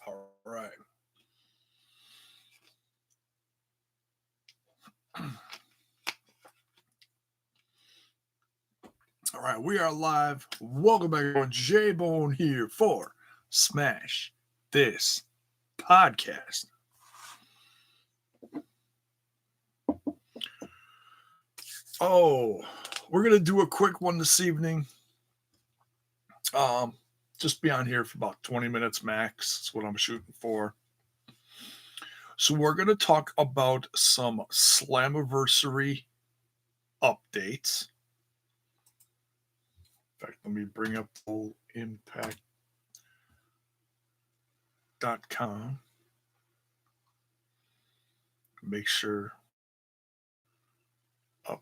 All right. All right, we are live. Welcome back, everyone. J Bone here for Smash This Podcast. Oh, we're gonna do a quick one this evening. Um, just be on here for about 20 minutes max. That's what I'm shooting for. So we're gonna talk about some Slammiversary updates. In fact, let me bring up impact.com. Make sure up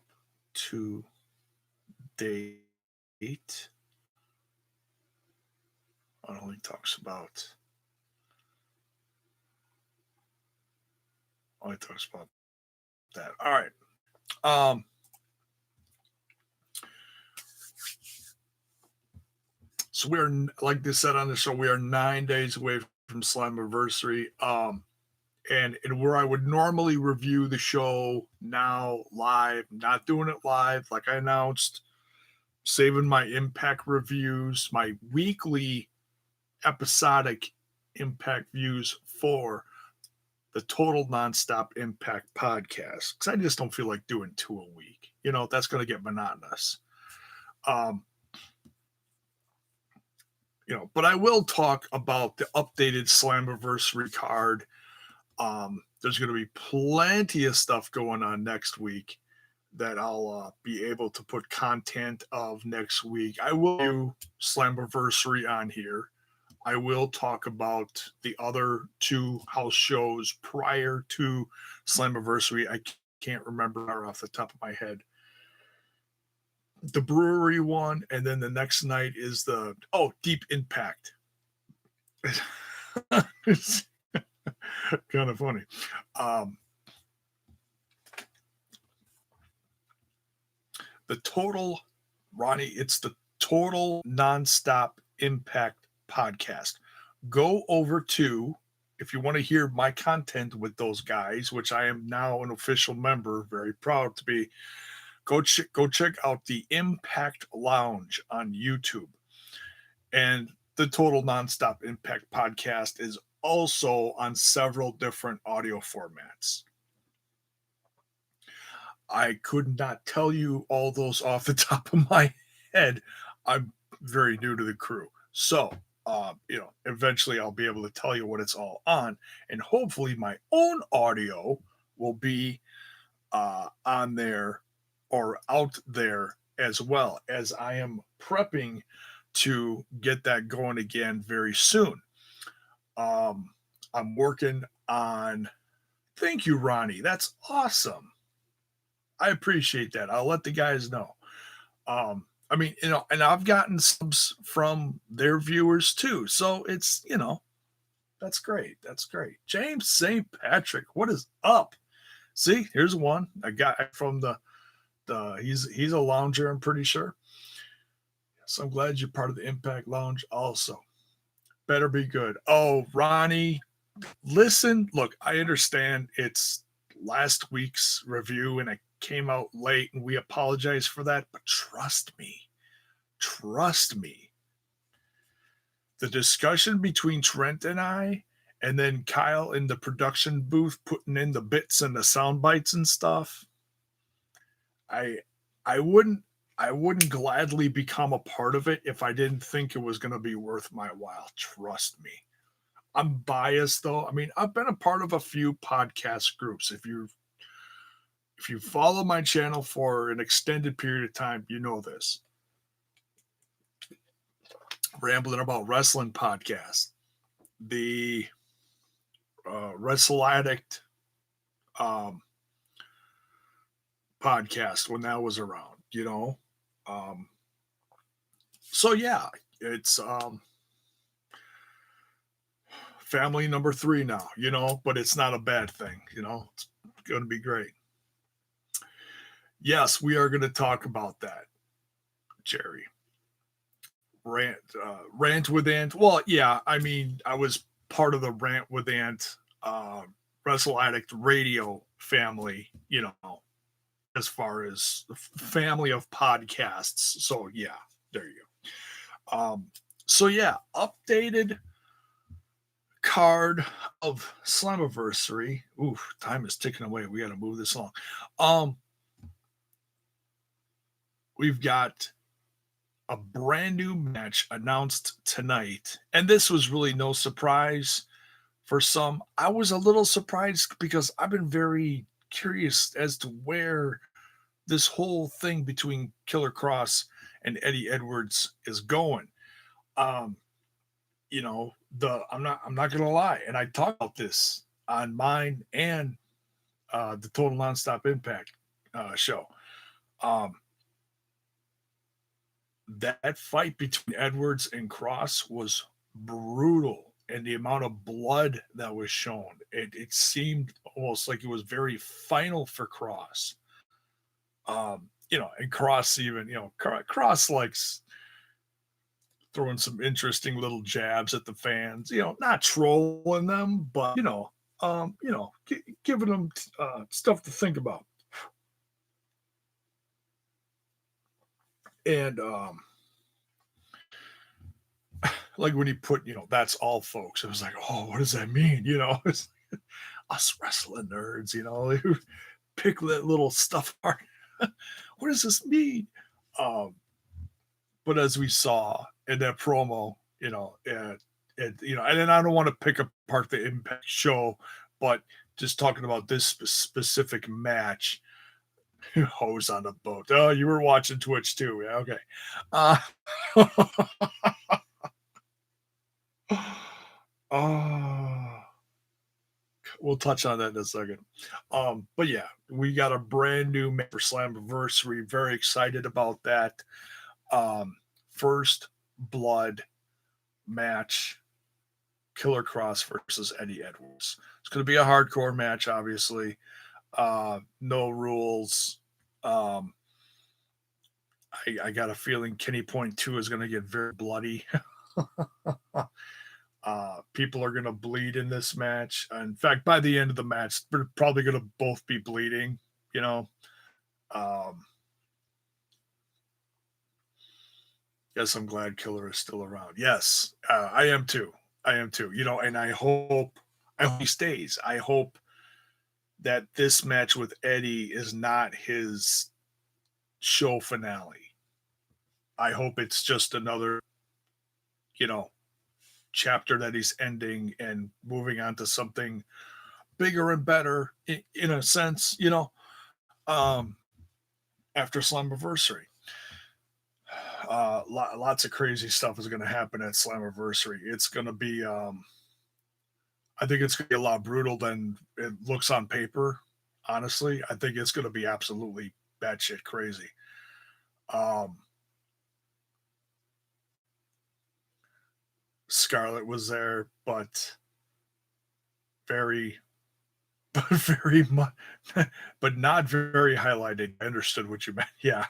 to date. It only talks about that. All right. Um, so we are, like they said on the show, we are 9 days away from Slammiversary. And where I would normally review the show now live, not doing it live, like I announced, saving my Impact reviews, my weekly episodic Impact views for the Total Nonstop Impact podcast, because I just don't feel like doing two a week. That's going to get monotonous. But I will talk about the updated Slammiversary card. There's going to be plenty of stuff going on next week that I'll be able to put content of next week. I will do Slammiversary on here. I will talk about the other two house shows prior to Slammiversary. I can't remember off the top of my head. The brewery one, and then the next night is Deep Impact. It's kind of funny. It's the Total Nonstop Impact podcast. Go over to, if you want to hear my content with those guys, which I am now an official member, very proud to be, go check out the Impact Lounge on YouTube. And the Total Nonstop Impact podcast is also on several different audio formats. I could not tell you all those off the top of my head. I'm very new to the crew. So, eventually I'll be able to tell you what it's all on. And hopefully my own audio will be on there or out there as well, as I am prepping to get that going again very soon. I'm working on, thank you, Ronnie. That's awesome. I appreciate that. I'll let the guys know. And I've gotten subs from their viewers too. So it's, that's great. That's great. James St. Patrick, what is up? See, here's one. A guy from he's a lounger, I'm pretty sure. So I'm glad you're part of the Impact Lounge also. Better be good. Oh, Ronnie, listen, look, I understand it's last week's review and it came out late and we apologize for that, but trust me, the discussion between Trent and I, and then Kyle in the production booth putting in the bits and the sound bites and stuff, I wouldn't gladly become a part of it if I didn't think it was going to be worth my while. Trust me. I'm biased though. I mean, I've been a part of a few podcast groups. If you follow my channel for an extended period of time, you know this. Rambling About Wrestling podcast, the Wrestle Addict podcast when that was around, so yeah, it's family number 3 now, but it's not a bad thing, it's going to be great. Yes, we are going to talk about that, Jerry. Rant with Ant. Well, yeah, I mean, I was part of the Rant with Ant, Wrestle Addict Radio family, as far as the family of podcasts. So yeah, there you go. So yeah, updated card of Slammiversary. Ooh, time is ticking away. We got to move this along. Um, we've got a brand new match announced tonight, and this was really no surprise for some. I was a little surprised because I've been very curious as to where this whole thing between Killer Cross and Eddie Edwards is going. Um, I'm not gonna lie, and I talked about this on mine and the Total Nonstop Impact show. Um, that fight between Edwards and Cross was brutal, and the amount of blood that was shown, it seemed almost like it was very final for Cross. And Cross even, Cross likes throwing some interesting little jabs at the fans, not trolling them, but giving them stuff to think about. And like when he put, that's all folks, it was like, oh, what does that mean? It's us wrestling nerds, who pick that little stuff apart. What does this mean? Um, but as we saw in that promo, and then I don't want to pick apart the Impact show, but just talking about this specific match, hose on the boat. Oh, you were watching Twitch too. Yeah, okay. Uh, oh, we'll touch on that in a second. But yeah, we got a brand new match for Slammiversary. Very excited about that. Um, First blood match, Killer Cross versus Eddie Edwards. It's going to be a hardcore match, obviously. No rules. Um, I got a feeling Kenny Point 2 is going to get very bloody. People are going to bleed in this match. In fact, by the end of the match, they're probably going to both be bleeding, you know. Um, yes, I'm glad Killer is still around. Yes, I am too. I am too. And I hope he stays. I hope that this match with Eddie is not his show finale. I hope it's just another, you know, chapter that he's ending and moving on to something bigger and better in a sense, um, after Slammiversary. Lots of crazy stuff is going to happen at Slammiversary. It's going to be, I think it's going to be a lot brutal than it looks on paper. Honestly, I think it's going to be absolutely batshit crazy. Um, Scarlett was there, but very, but very much, but not very highlighted. I understood what you meant. Yeah,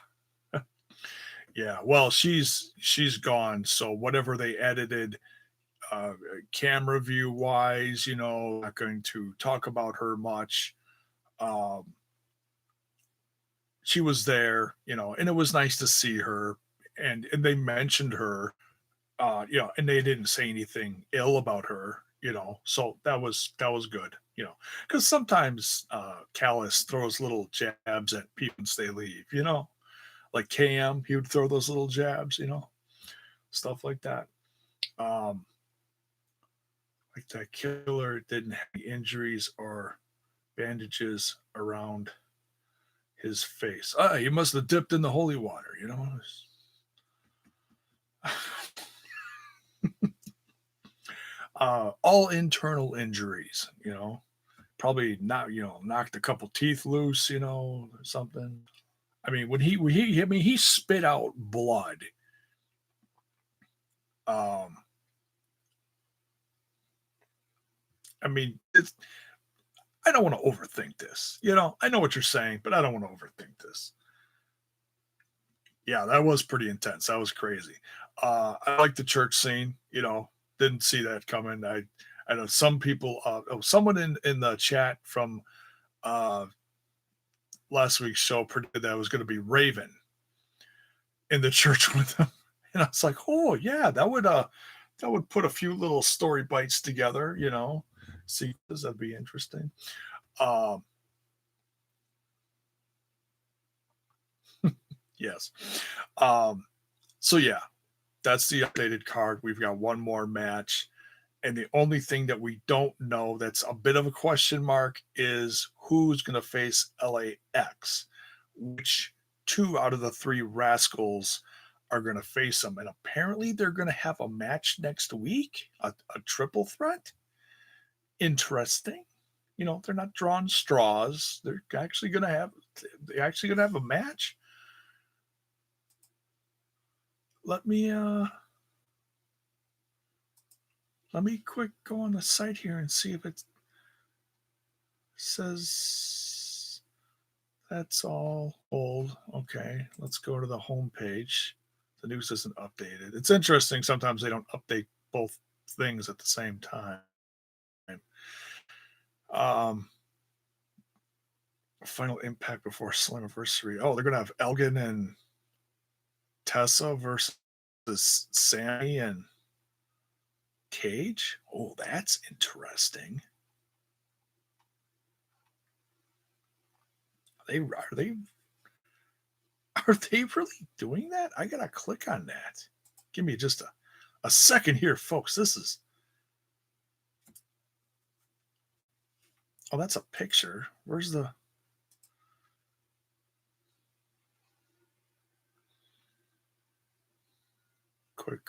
yeah. Well, she's gone. So whatever they edited, uh, camera view wise, not going to talk about her much. Um, she was there, and it was nice to see her, and they mentioned her, and they didn't say anything ill about her, so that was good, because sometimes Callis throws little jabs at people once they leave, like Cam, he would throw those little jabs, stuff like that. Um, like that Killer didn't have any injuries or bandages around his face. He must have dipped in the holy water, all internal injuries, probably not, knocked a couple teeth loose, or something. I mean, he spit out blood. Um, I mean, I don't want to overthink this. I know what you're saying, but I don't want to overthink this. Yeah, that was pretty intense. That was crazy. I like the church scene. Didn't see that coming. I know some people, someone in the chat from uh, last week's show predicted that it was going to be Raven in the church with him, and I was like, oh yeah, that would put a few little story bites together, you know. See, does that be interesting? Um, yes. Um, so yeah, that's the updated card. We've got one more match. And the only thing that we don't know that's a bit of a question mark is who's going to face LAX, which two out of the three rascals are going to face them. And apparently they're going to have a match next week, a triple threat. Interesting. You know, they're not drawing straws. They're actually going to have a match. Let me let me quick go on the site here and see if it says that's all old. Okay, let's go to the home page. The news isn't updated. It's interesting. Sometimes they don't update both things at the same time. Um, Final impact before Slammiversary. Oh, they're gonna have Elgin and Tessa versus Sammy and Cage. Oh, that's interesting. They are they really doing that? I gotta click on that. Give me just a second here, folks. This is oh, that's a picture. Where's the quick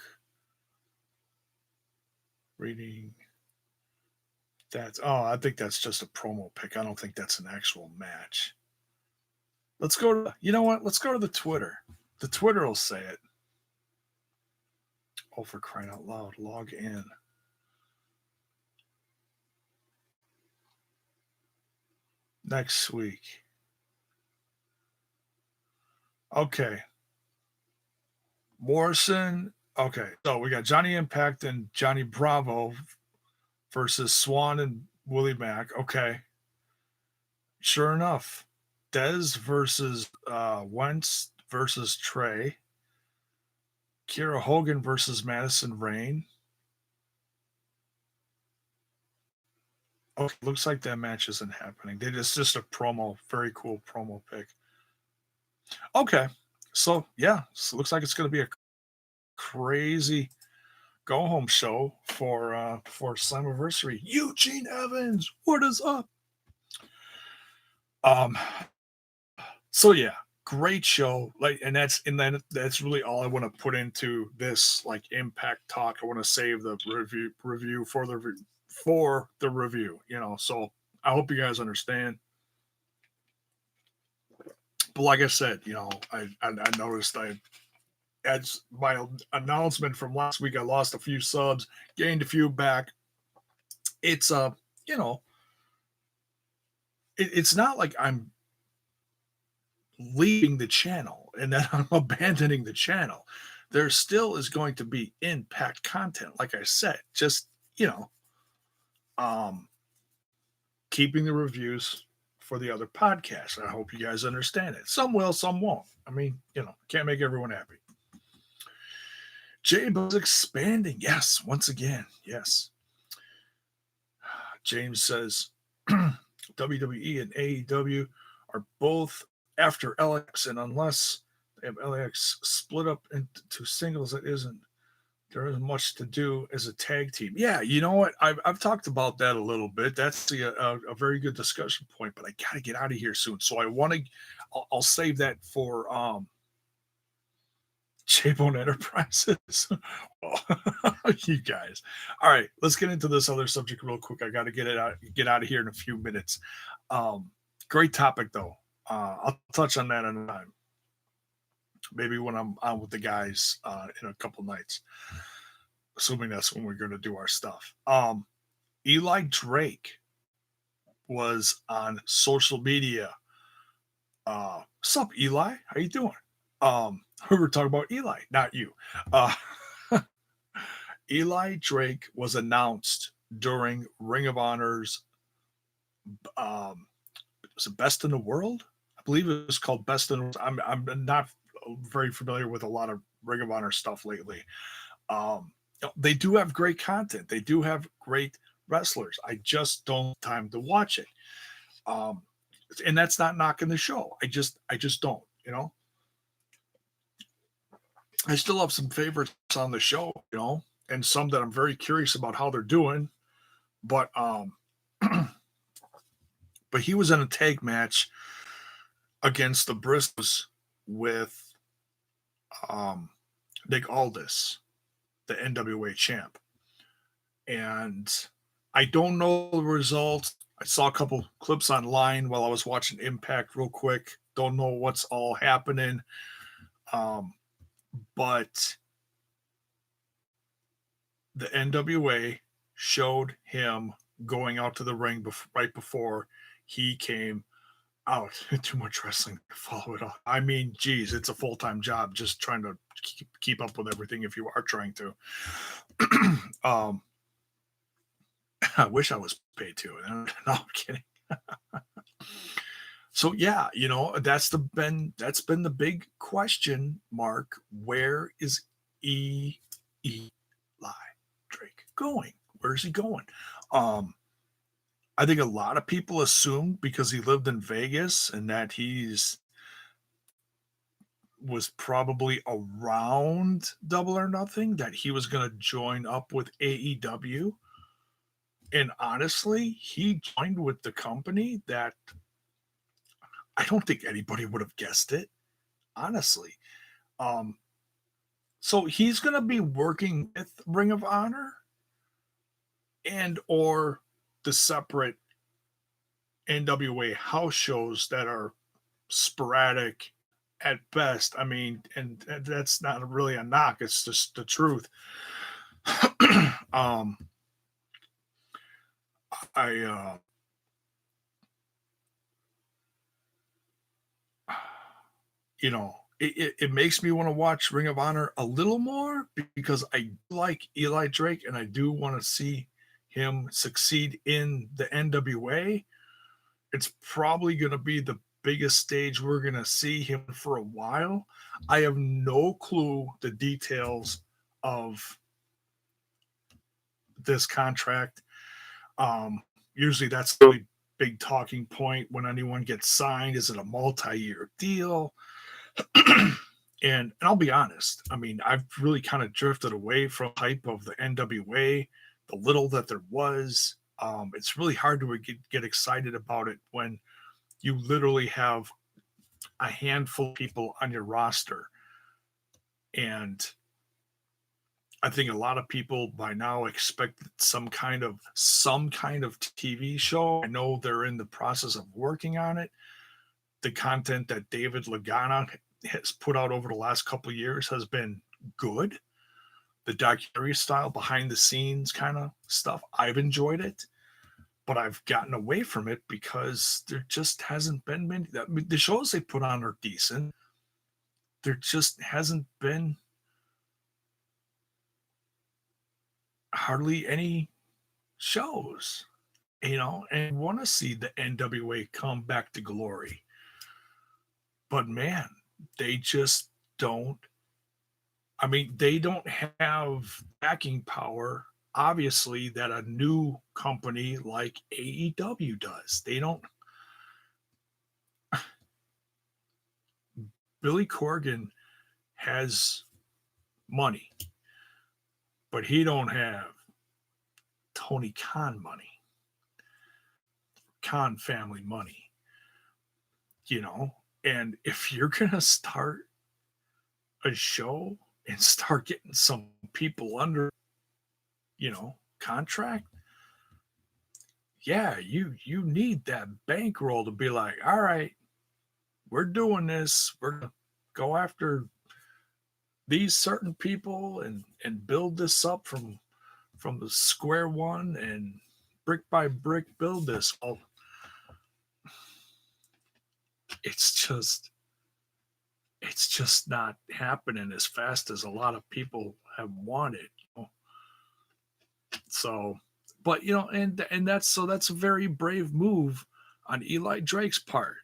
reading? That's oh, I think that's just a promo pic. I don't think that's an actual match. Let's go to you know what? Let's go to the Twitter. The Twitter will say it. Oh, for crying out loud, log in. Next week. Okay. Morrison. Okay. So we got Johnny Impact and Johnny Bravo versus Swan and Willie Mack. Okay. Sure enough. Dez versus Wentz versus Trey. Kiera Hogan versus Madison Rain. Okay, looks like that match isn't happening. Just a promo, very cool promo pick. Okay, so yeah, so looks like it's going to be a crazy go home show for Slammiversary. Eugene Evans, what is up? Um, so yeah, great show. Like, and then that's really all I want to put into this like impact talk. I want to save the review for the review. You know, so I hope you guys understand. But like I said, you know, I noticed as my announcement from last week, I lost a few subs, gained a few back. It's you know, it's not like I'm leaving the channel and then I'm abandoning the channel. There still is going to be impact content, like I said, just you know, um, keeping the reviews for the other podcasts. I hope you guys understand it. Some will, some won't. I mean, you know, can't make everyone happy. J Buzz expanding. Yes, once again. Yes. James says WWE and AEW are both after LX, and unless they have LX split up into singles, there isn't much to do as a tag team. Yeah, you know what? I've talked about that a little bit. That's a very good discussion point, but I got to get out of here soon. So I'll save that for J-Bone Enterprises. You guys. All right, let's get into this other subject real quick. I got to get out of here in a few minutes. Great topic though. I'll touch on that another time. Maybe when I'm on with the guys in a couple nights, assuming that's when we're going to do our stuff. Eli Drake was on social media. What's up, Eli? How you doing? We were talking about Eli, not you. Uh, Eli Drake was announced during Ring of Honor's um, was it Best in the World? I believe it was called Best in. I'm not very familiar with a lot of Ring of Honor stuff lately. They do have great content. They do have great wrestlers. I just don't have time to watch it. Um, and that's not knocking the show. I just don't. I still have some favorites on the show, and some that I'm very curious about how they're doing. But but he was in a tag match against the Briscoes with um, Nick Aldis, the NWA champ. And I don't know the result. I saw a couple clips online while I was watching Impact real quick. Don't know what's all happening. Um, but the NWA showed him going out to the ring right before he came out. Too much wrestling to follow it up. I mean, geez, it's a full time job just trying to keep up with everything if you are trying to. um, I wish I was paid to. No, I'm kidding. So yeah, that's been the big question mark. Where is Eli Drake going? Where's he going? Um, I think a lot of people assumed because he lived in Vegas and that he's was probably around Double or Nothing that he was going to join up with AEW. And honestly, he joined with the company that I don't think anybody would have guessed it. Honestly, um, so he's going to be working with Ring of Honor and or the separate NWA house shows that are sporadic at best. I mean, and that's not really a knock; it's just the truth. um, I it makes me want to watch Ring of Honor a little more because I like Eli Drake and I do want to see him succeed in the NWA. It's probably going to be the biggest stage we're going to see him for a while. I have no clue the details of this contract. Usually that's a really big talking point when anyone gets signed. Is it a multi-year deal? And I'll be honest. I mean, I've really kind of drifted away from hype of the NWA, the little that there was. It's really hard to get excited about it when you literally have a handful of people on your roster. And I think a lot of people by now expect some kind of TV show. I know they're in the process of working on it. The content that David Lagana has put out over the last couple of years has been good. The documentary style, behind the scenes kind of stuff, I've enjoyed it, but I've gotten away from it because there just hasn't been many. I mean, the shows they put on are decent. There just hasn't been hardly any shows, and want to see the NWA come back to glory. But man, they just don't. I mean, they don't have backing power, obviously, that a new company like AEW does. They don't. Billy Corgan has money, but he don't have Tony Khan money, Khan family money, you know. And if you're gonna start a show and start getting some people under, contract, yeah, you need that bankroll to be like, all right, we're doing this. We're gonna go after these certain people and build this up from the square one and brick by brick build this. Well, it's just it's just not happening as fast as a lot of people have wanted. So But and that's a very brave move on Eli Drake's part.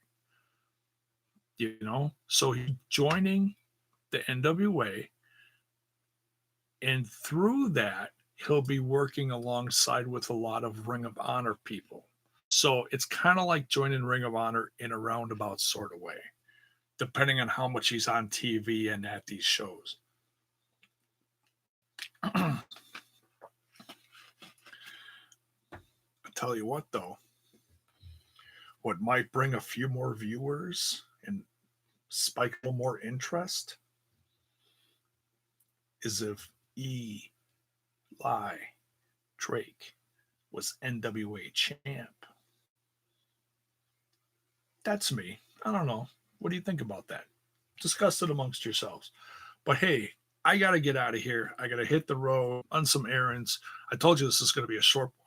So he's joining the NWA, and through that, he'll be working alongside with a lot of Ring of Honor people. So it's kind of like joining Ring of Honor in a roundabout sort of way, depending on how much he's on TV and at these shows. I tell you what, though, what might bring a few more viewers and spike a little more interest is if Eli Drake was NWA champ. That's me. I don't know. What do you think about that? Discuss it amongst yourselves. But hey, I got to get out of here. I got to hit the road on some errands. I told you this is going to be a short one.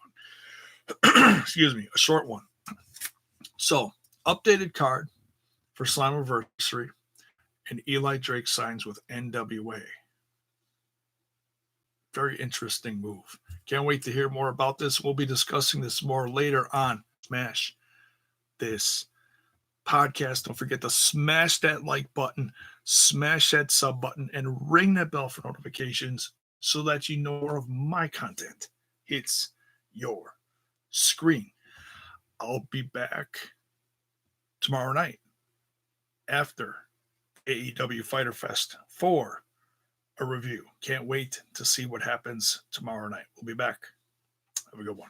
Excuse me, a short one. So, updated card for Slammiversary, and Eli Drake signs with NWA. Very interesting move. Can't wait to hear more about this. We'll be discussing this more later on. Smash this podcast. Don't forget to smash that like button, smash that sub button, and ring that bell for notifications so that you know more of my content hits your screen. I'll be back tomorrow night after AEW Fighter Fest for a review. Can't wait to see what happens tomorrow night. We'll be back. Have a good one.